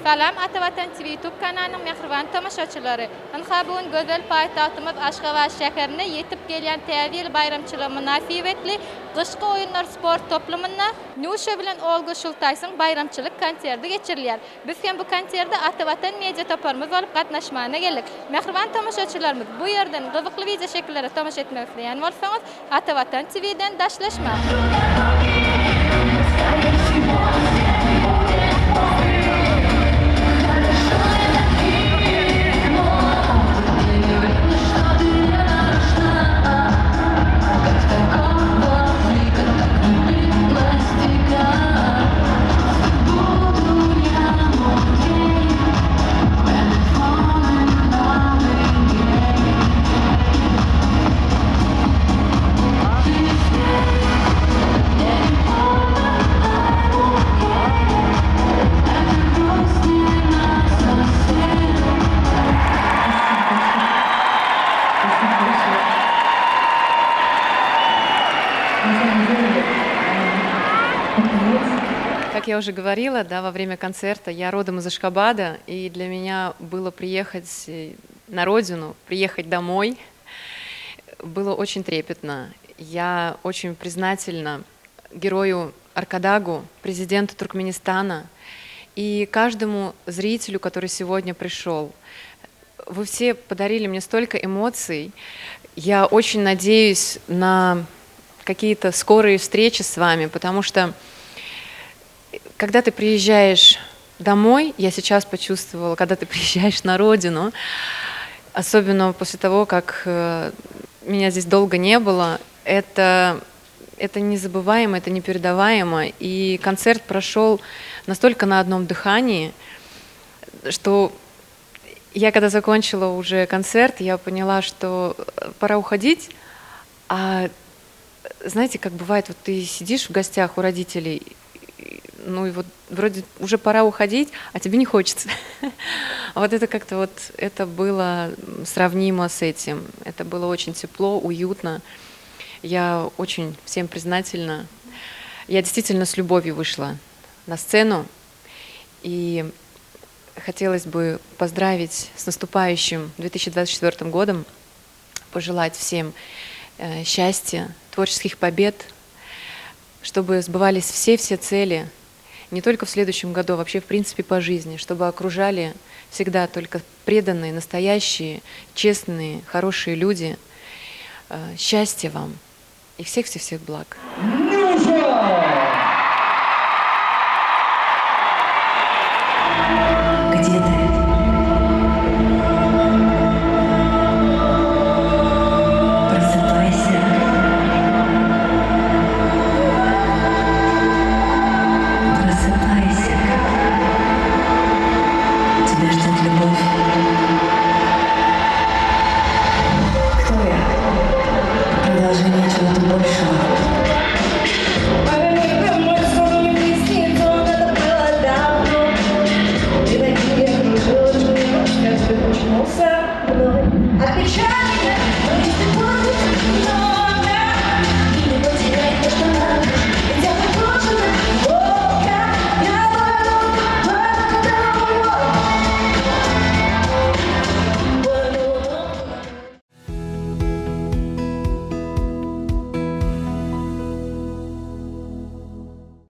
Salam Ata Vatan TV YouTube kanalının mehribon tomoshabchilari. Inhabun go'zal poytaxtimiz Ashxobod shahriga yetib kelgan Tavil bayramchilar munosabatli qishki o'yinlar sport to'plamida Nusha bilan Olga Shultaysning bayramchilik konserti geçirilgan. Biz ham bu konsertda Ata Vatan media to'parimiz olib qatnashmag'a keldik. Mehribon tomoshabchilarimiz, bu yerdan qiziqli video shakllarda tomosha etmoqchi bo'lsangiz, Ata Vatan TVdan dashlashma. Как я уже говорила, да, во время концерта я родом из Ашхабада, и для меня было приехать на родину, приехать домой, было очень трепетно. Я очень признательна герою Аркадагу, президенту Туркменистана, и каждому зрителю, который сегодня пришел. Вы все подарили мне столько эмоций. Я очень надеюсь на какие-то скорые встречи с вами, потому что когда ты приезжаешь домой, я сейчас почувствовала, когда ты приезжаешь на родину, особенно после того, как меня здесь долго не было, это незабываемо, это непередаваемо. И концерт прошел настолько на одном дыхании, что я, когда закончила уже концерт, я поняла, что пора уходить. А знаете, как бывает, вот ты сидишь в гостях у родителей, ну и вот вроде уже пора уходить, а тебе не хочется. А вот это как-то вот, это было сравнимо с этим. Это было очень тепло, уютно. Я очень всем признательна. Я действительно с любовью вышла на сцену. И хотелось бы поздравить с наступающим 2024 годом, пожелать всем счастья, творческих побед, чтобы сбывались все цели, не только в следующем году, а вообще в принципе по жизни, чтобы окружали всегда только преданные, настоящие, честные, хорошие люди. Счастья вам и всех благ.